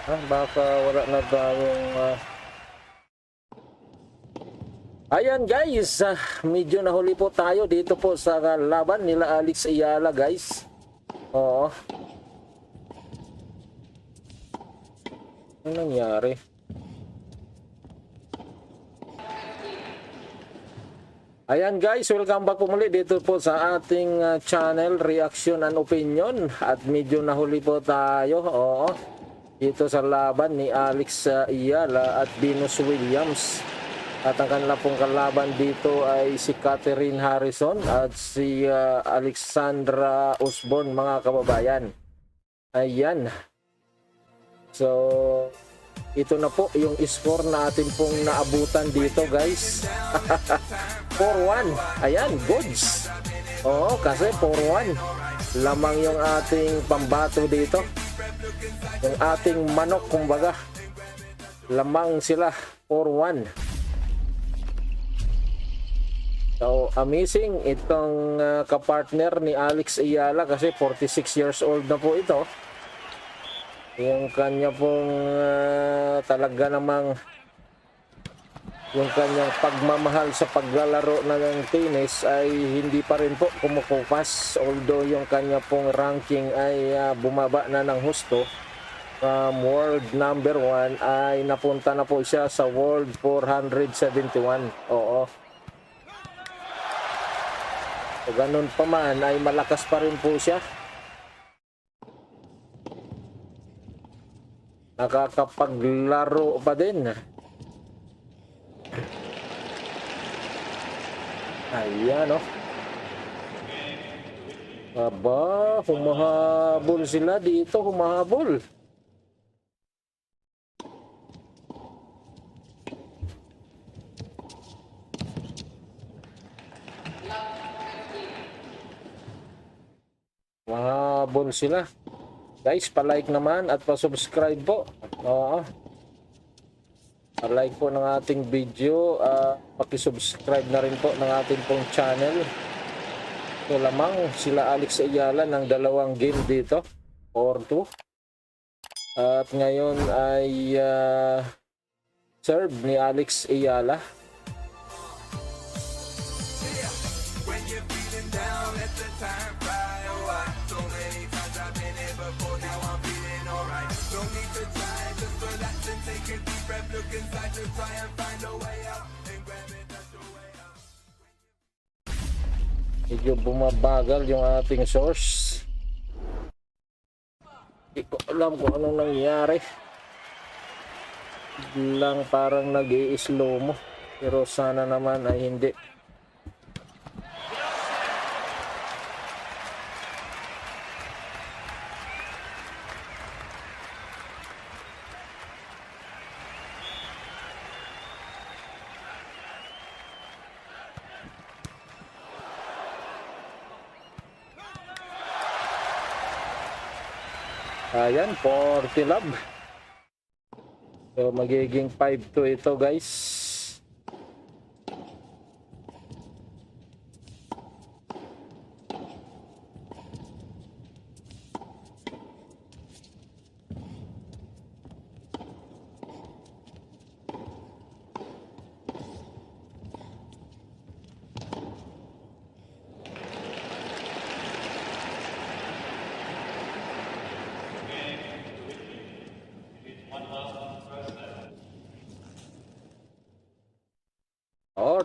Baka wala na tayong ayan guys, medyo nahuli po tayo dito po sa laban nila Alex Ayala guys. Oo. Ano nangyari? Ayan guys, welcome back po muli dito po sa ating channel Reaction and Opinion. At medyo nahuli po tayo, oo, dito sa laban ni Alex Ayala at Venus Williams. At ang kanila pong kalaban dito ay si Catherine Harrison at si Alexandra Osborne, mga kababayan. Ayan. So, ito na po yung score na atin pong naabutan dito guys. 4-1. Ayan, goods. Oo, kasi 4-1. Lamang yung ating pambato dito. Yung ating manok, kumbaga. Lamang sila, 4-1. So, amazing itong kapartner ni Alex Ayala kasi 46 years old na po ito. Yung kanya pong talaga namang yung kanyang pagmamahal sa paglalaro ng tennis ay hindi pa rin po kumukupas. Although yung kanya pong ranking ay bumaba na ng husto. From world number 1 ay napunta na po siya sa world 471. Oo. So, ganun pa man ay malakas pa rin po siya. Nakakapaglaro pa din. Ayan, oh. Aba, humahabol sila dito, humahabol. Humahabol sila. Guys, pa-like naman at pa-subscribe po. Oo. Pa-like po ng ating video. Paki-subscribe na rin po ng ating pong channel. Ito lamang sila Alex Ayala ng dalawang game dito. 4-2. At ngayon ay serve ni Alex Ayala. Medyo bumabagal yung ating source. Hindi ko alam kung anong nangyari. Biglang parang nag-i-slow mo. Pero sana naman ay hindi. Ayan, 40 love. So, magiging 5-2 ito, guys.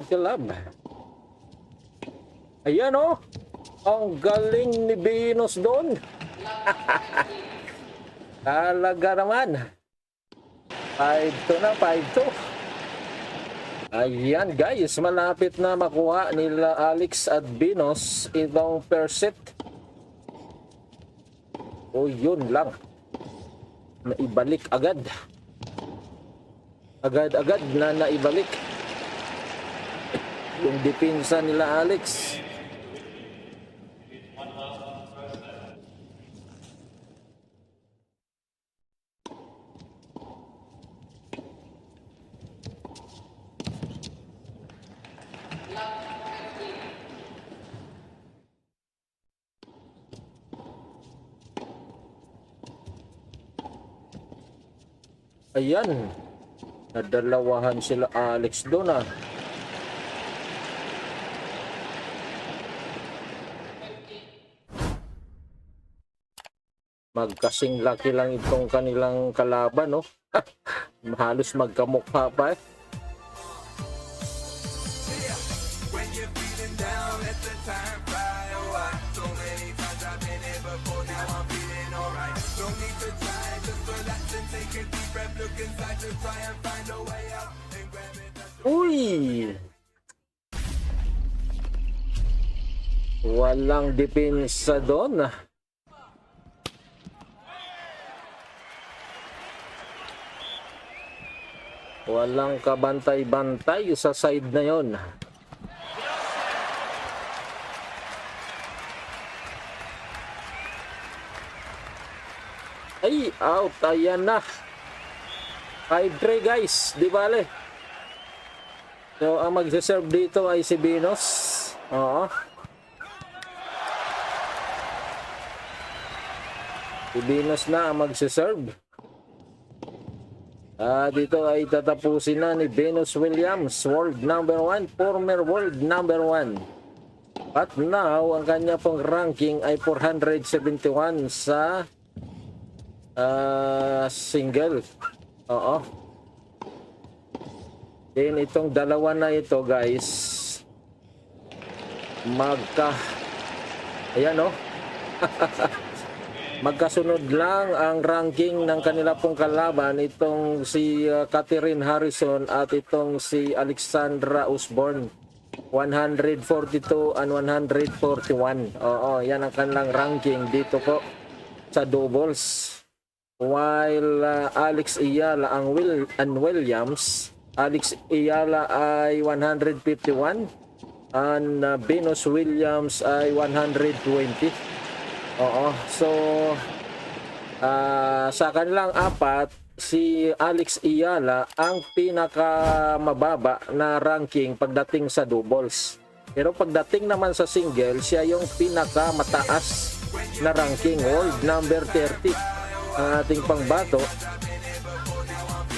Love. Ayan, oh. Ang galing ni Venus doon. Talaga naman. 5-2 na, 5-2. Ayan guys, malapit na makuha nila Alex at Venus itong first set. O yun lang. Naibalik agad. Agad-agad na naibalik yung depensa nila Alex. Ayan. Nadalawahan sila Alex doon ah. Magkasing laki lang itong kanilang kalaban, no? Halos magkamukha pa eh. Uy! Walang depensa doon. Walang kabantay-bantay sa side na yon. Ay, out. Ayan na. 5-3 guys. Di bale. So, ang magsaserve dito ay si Venus. Oo. Si Venus na ang magsaserve. Dito ay tatapusin na ni Venus Williams, world number 1, former world number 1. But now, ang kanya pong ranking ay 471 sa single. Oo. Then itong dalawa na ito guys, ayan o. Magkasunod lang ang ranking ng kanila pong kalaban, itong si Catherine Harrison at itong si Alexandra Osborne. 142 and 141. Oo, yan ang kanilang ranking dito po sa doubles. While Alex Ayala and Williams, Alex Ayala ay 151 and Venus Williams ay 120. Oo, so sa kanilang apat, si Alex Ayala ang pinakamababa na ranking pagdating sa doubles. Pero pagdating naman sa single, siya yung pinakamataas na ranking, world number 30 ang ating pangbato.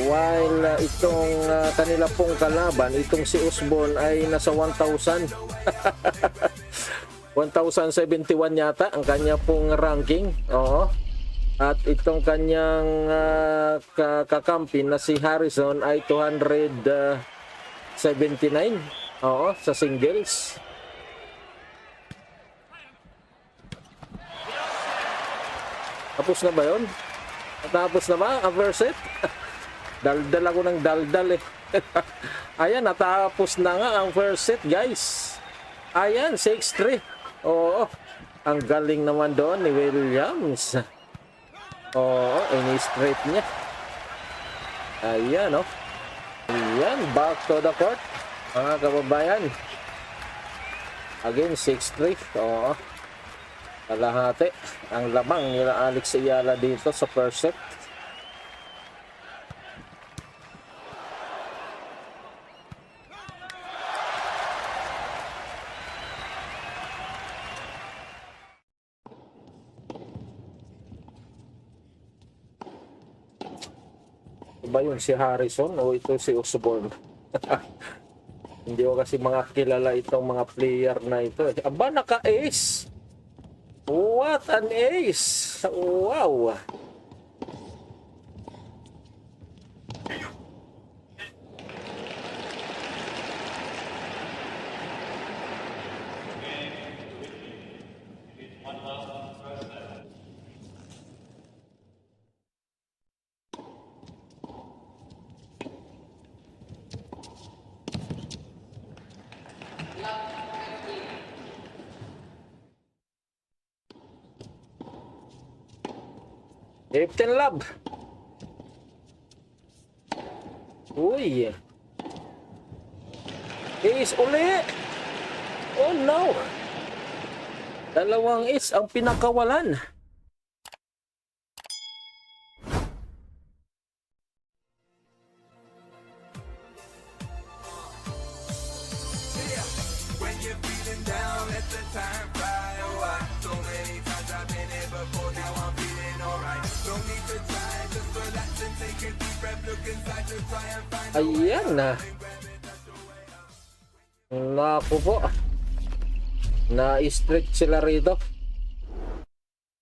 While itong kanila pong kalaban, itong si Osborne ay nasa 1,000. 1,071 yata ang kanya pong ranking. Oo. At itong kanyang kakampi na si Harrison ay 279. Oo, sa singles. Tapos na ba yun? Tapos na ba ang first set? Daldal ako ng daldal eh. Ayan, natapos na nga ang first set guys. Ayan, 6-3. Oo, ang galing naman doon ni Williams. Oo, ini-straight niya. Ayan, oh. Ayan, back to the court. Mga kababayan. Again, 6-3. Oo. Kalahati. Ang lamang nila Alex Ayala dito sa first set. Ba yun si Harrison o ito si Osborne? Hindi ko kasi mga kilala itong mga player na ito eh. Aba, naka-ace! What an ace! Wow! Captain Love. Uy. Ace uli. Oh no. Dalawang ace ang pinakawalan. Ayan na. Naku po. Na-stretch sila rito.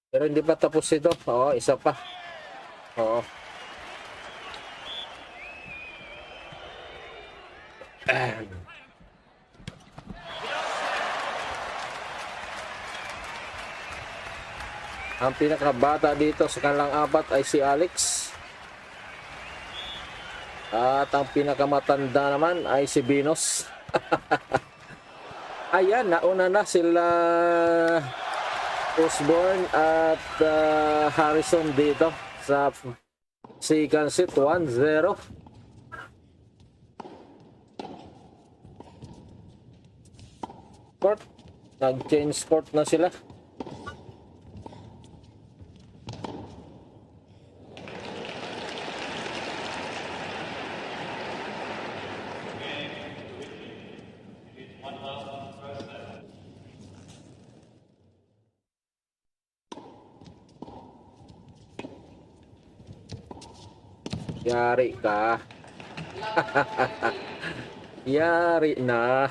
Pero hindi pa tapos ito. Oo, isa pa. Oo. Ang pinakabata dito sa kanilang apat ay si Alex. At ang pinakamatanda naman ay si Venus. Ayan, nauna na sila Osborne at Harrison dito sa second set 1-0. Court, nag-change court na sila. Yari ka. Yari na.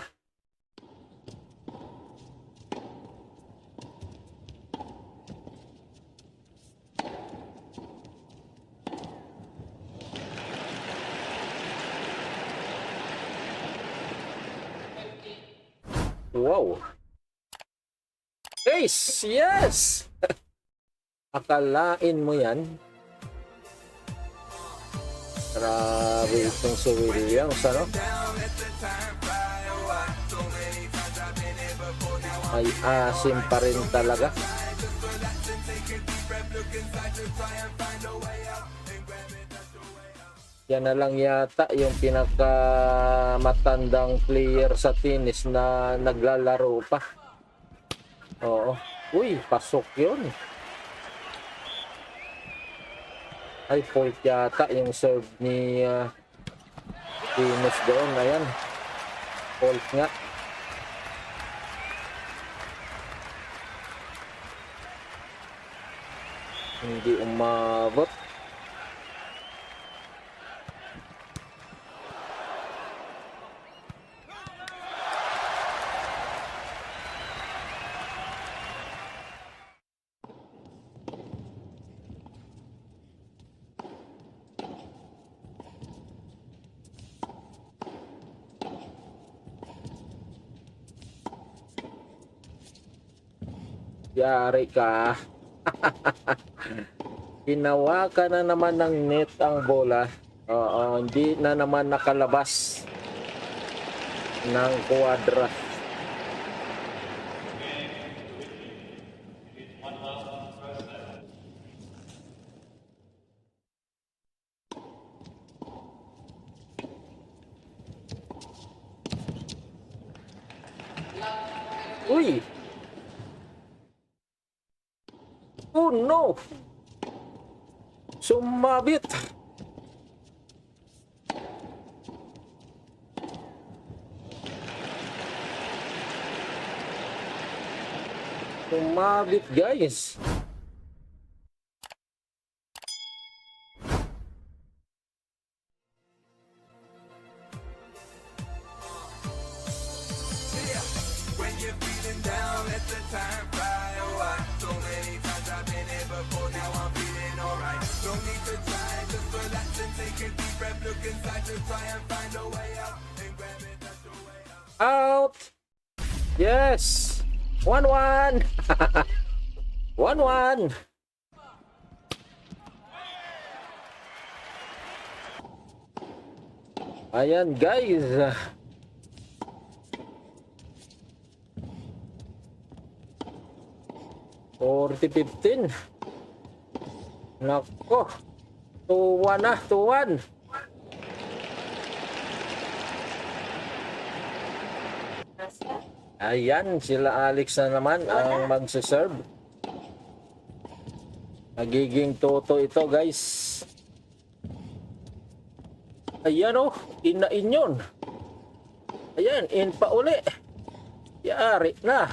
Wow. Ace! Yes! Akalain mo yan? Grabe itong si Williams, ano? Ay asim pa rin talaga. Yan na lang yata yung pinakamatandang player sa tennis na naglalaro pa. Oo. Uy, pasok yun. Ay, fault yata yung serve ni Venus doon. Ayan. Fault nga. Hindi umabot. Yari ka. Ginawa ka na naman ng net ang bola. Oo, hindi na naman nakalabas ng kwadra. Uy! Oh no! Sumabit! Sumabit, guys! Out! Yes! 1-1! 1-1! Ayan, guys. 40-15. Nako. 2-1 na, 2-1. Ayan, sila Alex na naman ang magsaserve. Nagiging toto ito, guys. Ayan o, inain yun. Ayan, in pa uli. Yari na.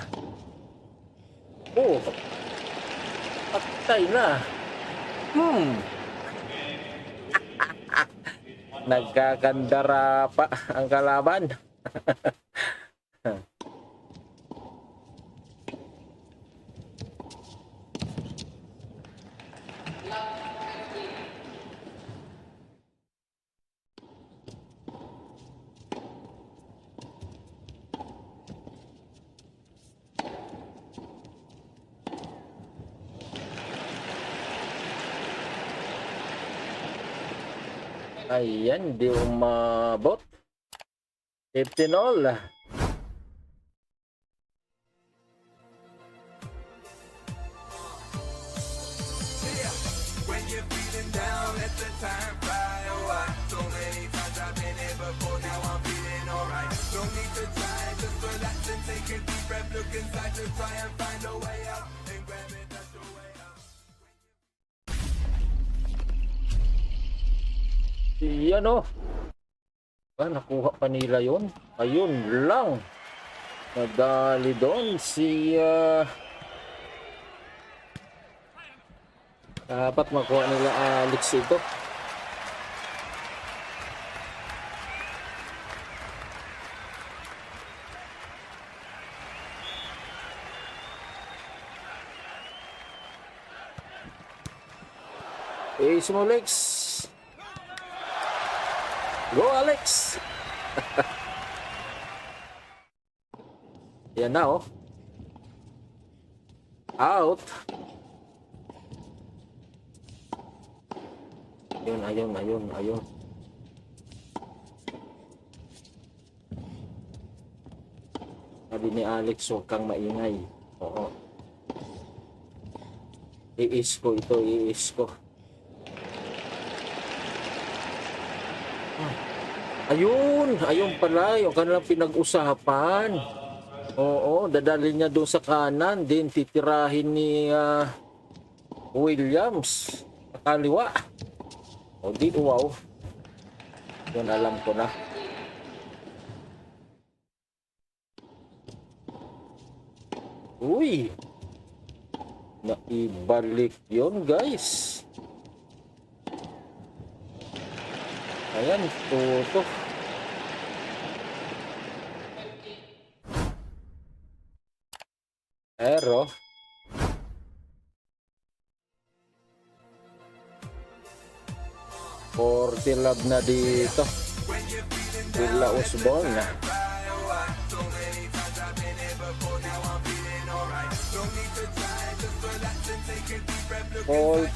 Oh. Patay na. Nagkakandara pa ang kalaban. Ayan, di umabot. 15 all. Yan o. Nakuha pa nila yun. Ayun lang. Nadali doon si dapat makuha nila Alex ito. Ace mo, Alex. Go, Alex. Yan na, oh. Out. Ayun. Sabi ni Alex, huwag kang maingay. Oo. Iis ko. Ayun pala, yung kanilang pinag-usapan. Oo, dadalhin niya doon sa kanan, din titirahin ni Williams sa kaliwa. O di, wow. Yun, alam ko na. Uy! Naibalik yun, guys. Ayan, tuto. Pero 40 love na dito. Willa Osborne. Paul.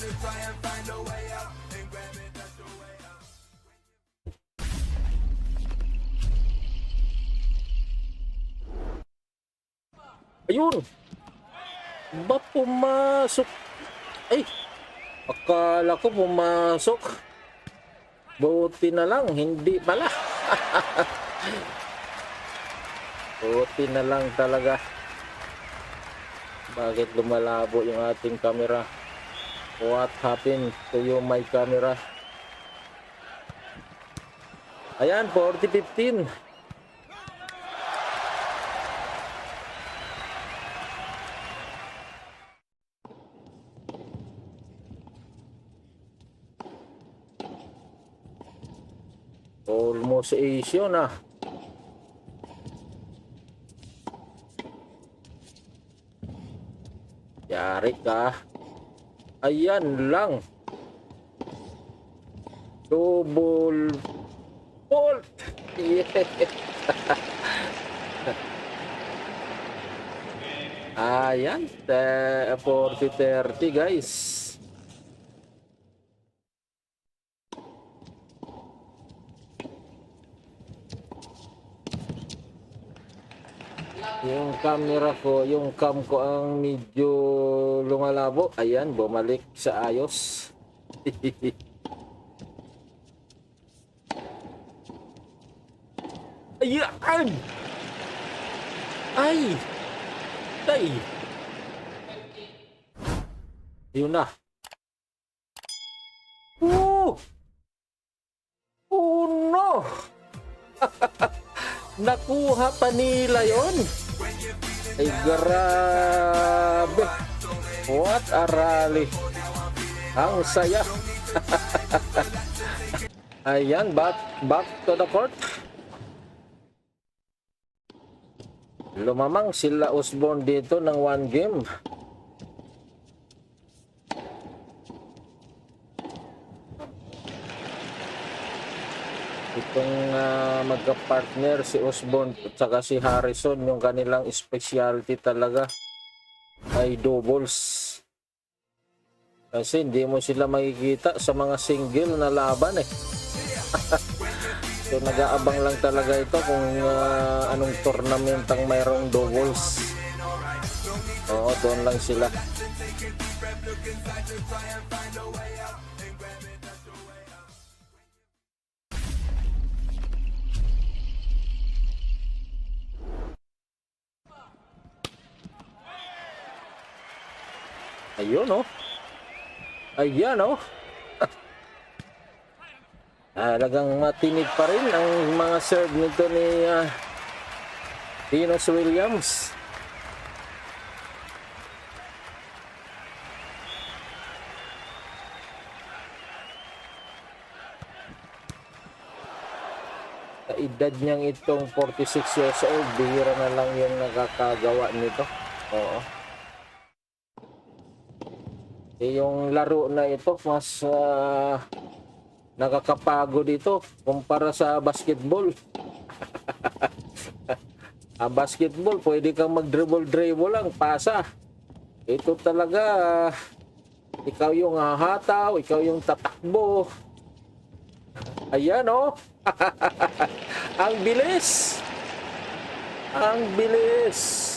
Ayun. Ba pumasok? Ay, akala ko pumasok. Buti na lang, hindi pala. Buti na lang talaga. Bakit lumalabo yung ating camera? What happened to you, my camera? Ayan, 40-15. Almost Asia na. Yari ka. Ayan lang. Double fault. Yeah. Ayan. 40-30 guys. Yung camera ko, yung cam ko ang medyo lumalabo. Ayan, bumalik sa ayos. Ayan! Ay! Tay! Yun na. Oh! Oh no! Nakuha pa nila yon. Ay grabe. What a rally. Ang saya. Ayan, back to the court. Lumamang sila Osborne dito ng 1 game. Itong magka-partner si Osborne at saka si Harrison, yung kanilang specialty talaga ay doubles. Kasi hindi mo sila makikita sa mga single na laban eh. So nag-aabang lang talaga ito kung anong tournament ang mayroong doubles. Oo, doon lang sila. Ayun oh. Ayan oh. Talagang matinig pa rin ang mga serve nito ni Venus Williams. Sa edad niyang itong 46 years old, bihira na lang yung nakakagawa nito. Oo. Yung laro na ito mas nakakapagod dito kumpara sa basketball. Basketball, pwede kang mag-dribble lang, pasa. Ito talaga, ikaw yung hahataw, ikaw yung tatakbo. Ayan oh. Ang bilis. Ang bilis.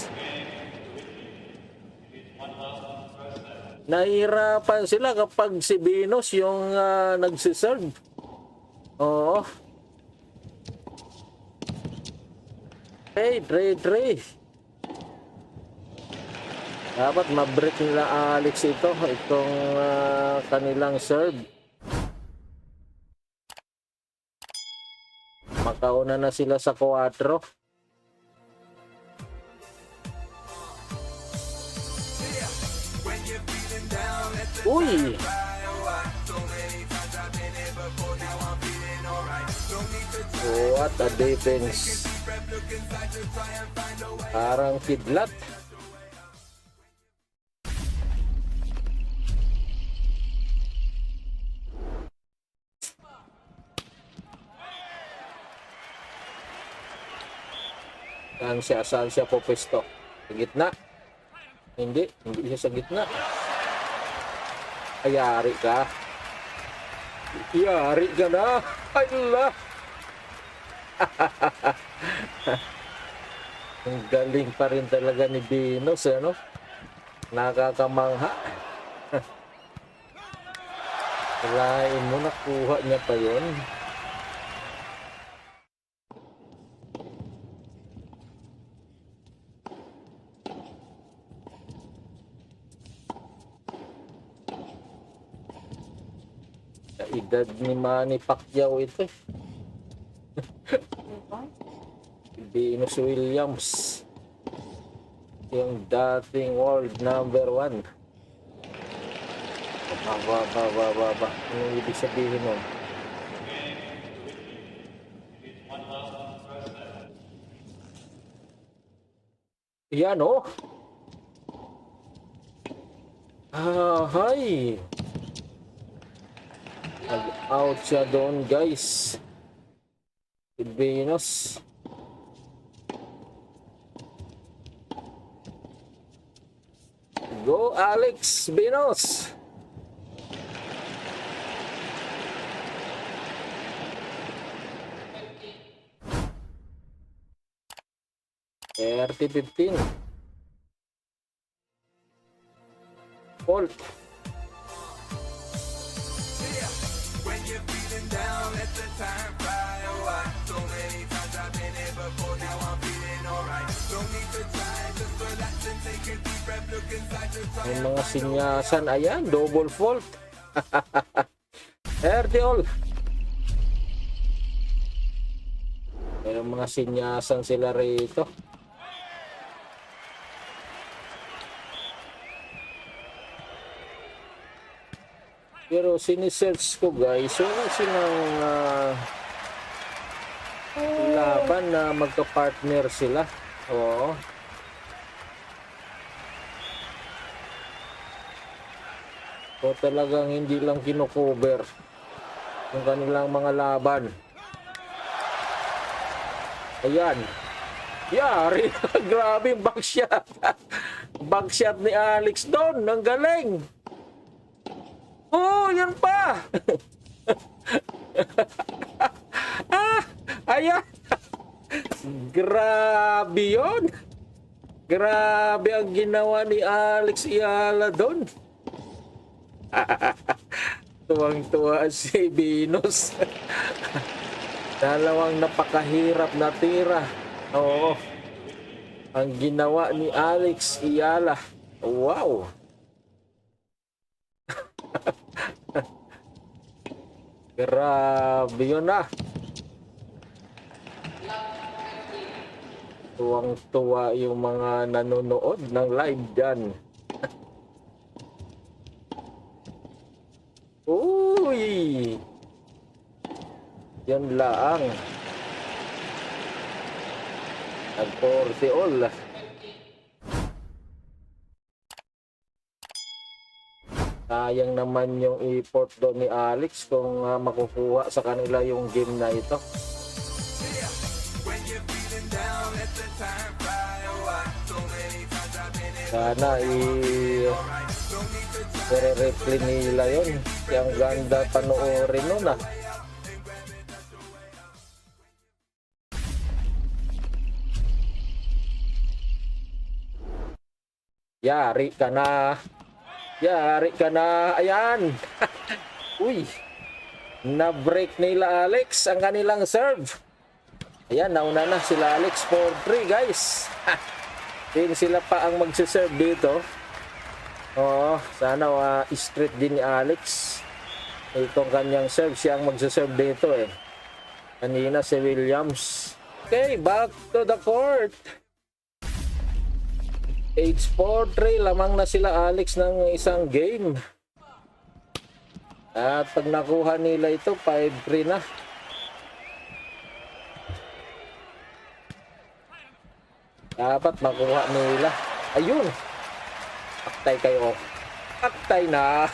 Nahihirapan sila kapag si Venus yung nagsiserve. Oo. Hey, Dre. Dapat ma-break nila Alex itong kanilang serve. Makauna na sila sa 4. Uy! What a defense. Parang kidlat. Saan siya pupesto? Sa gitna? Hindi siya sa gitna. Ay, yari ka. Yari ka na. Ay, Allah. Ang galing pa rin talaga ni Venus, ano? Nakakamangha. Lain mo, nakuha niya pa yun. Sa edad ni Manny Pacquiao ito. Venus Williams, yung dating world number 1. Baba. Anong ibig sabihin nun? Yan oh. Hay. Nag-out siya doon, guys. Si Venus. Go Alex Venus. RT15 Bolt. May mga sinyasan, ayan, double fault. 30 all. May mga sinyasan sila rito. Pero sinisearch ko guys, wala silang laban na magka-partner sila. Oo. So talagang hindi lang kino-cover yung kanilang mga laban. Ayan. Yari. Grabe yung backshot. Backshot ni Alex doon. Ang galing. Oh, yan pa. Ayan. Grabe yun. Grabe ang ginawa ni Alex Ayala doon. Tuwang-tuwa si Venus. Dalawang napakahirap na tira. Oo. Ang ginawa ni Alex Ayala. Wow. Grabe yun na. Tuwang-tuwa yung mga nanonood ng live dyan. Uy! Yan laang. Nag-40 all. Sayang naman yung effort doon ni Alex kung makukuha sa kanila yung game na ito. Sana i-replay nila yun. Yung ganda panoorin nun ah. Yari ka na. Yari ka na. Ayan. Uy. Na-break nila Alex ang kanilang serve. Ayan, nauna na sila Alex for 3 guys. Din sila pa ang magsiserve dito. Oo, sana straight din ni Alex. Itong kanyang serve, siya ang magsiserve dito eh. Kanina si Williams. Okay, back to the court. 8-4-3, lamang na sila Alex ng isang game. At pag nakuha nila ito, 5-3 na. Dapat makuha nila. Ayun. Paktay kayo. Paktay na.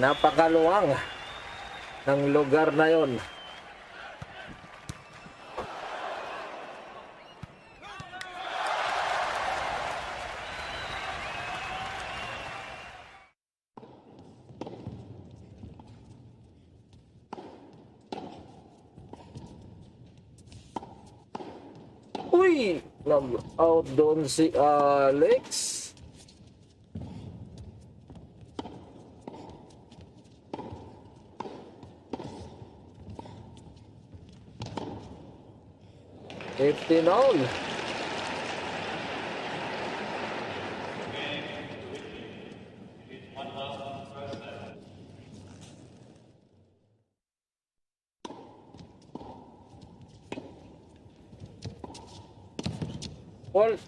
Napakaluwang ng lugar na yon. Uy! Nag-out doon si Alex. Fifteen all. Walt.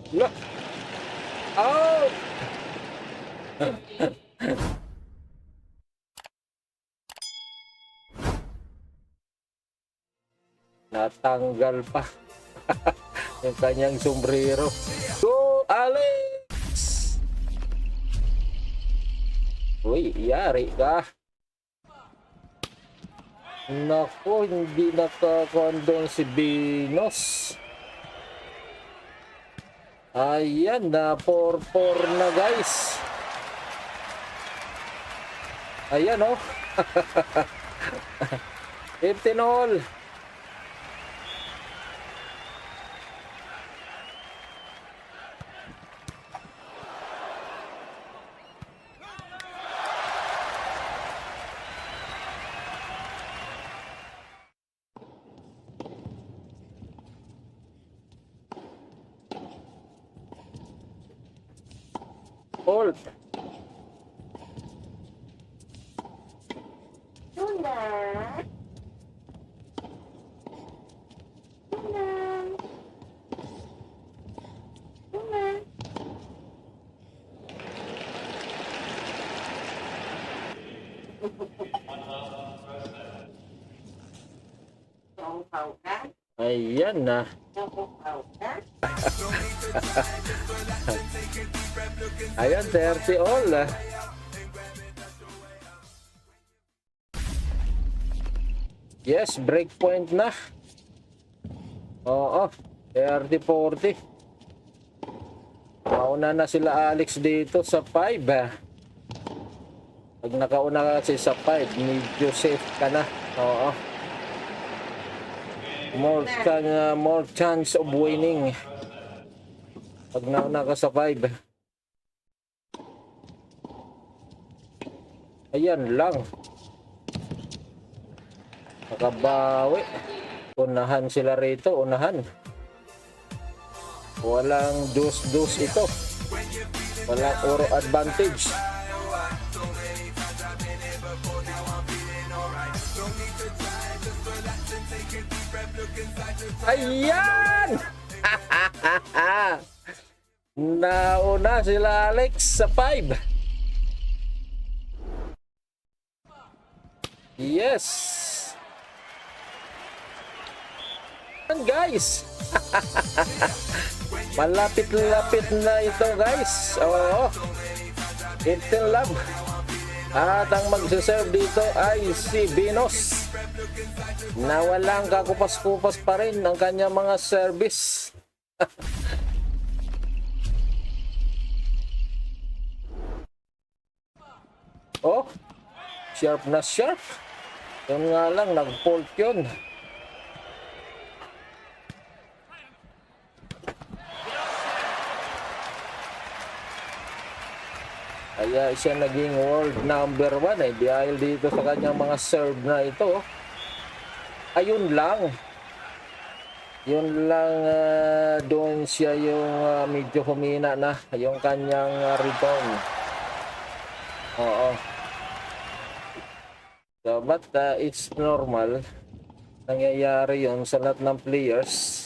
Look. Out. Natanggal pa yung kanyang sombrero. Go Alex! Uy, yari ka. Naku, hindi nakakondon si Venus. Ayan, na 4-4 na guys. Ayan oh. 15 all. Hold. Luna. Luna. Ayan na. Ayan, 30 all. Yes, breakpoint na. Oo, 30-40. Mauna na sila Alex dito sa 5. Pag nakauna ka kasi sa 5, medyo safe ka na. Oo. More chance of winning. Pag nauna ka sa 5. Ayan lang. Nakabawi. Unahan sila rito, unahan. Walang dos ito. Walang oro advantage. Ayan! Nauna sila Alex sa 5. Yes! Guys, malapit-lapit na ito guys. Oo, 18 love. At ang magsaserve dito ay si Venus na walang kakupas-kupas pa rin ang kanyang mga service. Oh, sharp na sharp. Yun nga lang, nag-fault yun. Kaya siya naging world number 1 dahil dito sa kanyang mga serve na ito. Ayun lang. Yun lang, doon siya yung medyo humina na yung kanyang return. Oo. So, but it's normal. Nangyayari yun sa lahat ng players.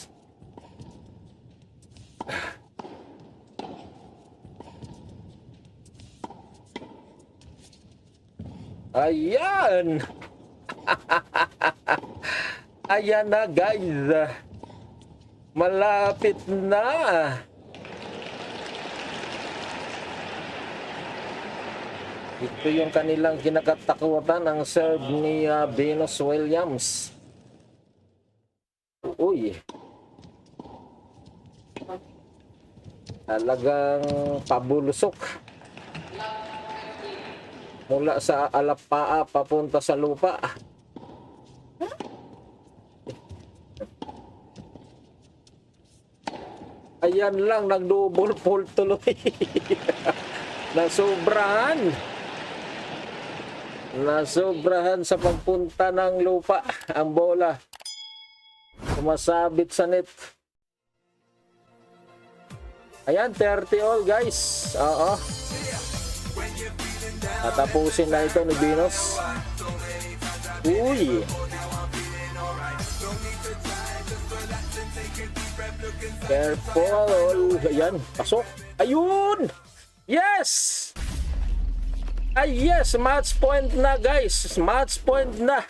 Ayan! Ayan na guys. Malapit na. Ito yung kanilang kinakatakutan, ang serve ni Venus Williams. Uy. Talagang pabulusok. Mula sa alapaa papunta sa lupa. Ayan lang, nag-double fault tuloy. Nasobrahan sa pagpunta ng lupa ang bola. Sumasabit sa net. Ayan, 30 all guys. Oo. Tatapusin na ito ni Venus. Uy. Careful. Ayan, pasok. Ayun. Yes. Ay yes, match point na guys. Match point na.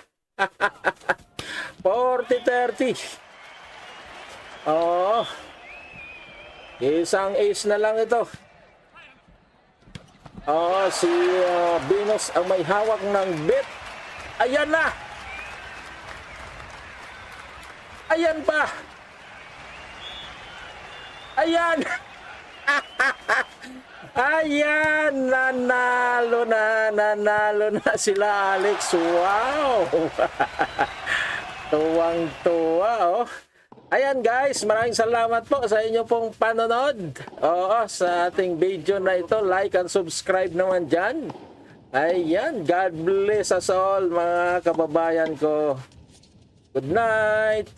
40-30. Oh. Isang ace na lang ito. Oh, si Venus ang may hawak ng bet. Ayan na. Ayan pa. Ayan. Ayan, nanalo na sila Alex. Wow. Tuwang-tuwa, oh. Ayan guys, maraming salamat po sa inyo pong panonood. Oo, sa ating video na ito, like and subscribe naman dyan. Ayan, God bless us all mga kababayan ko. Good night.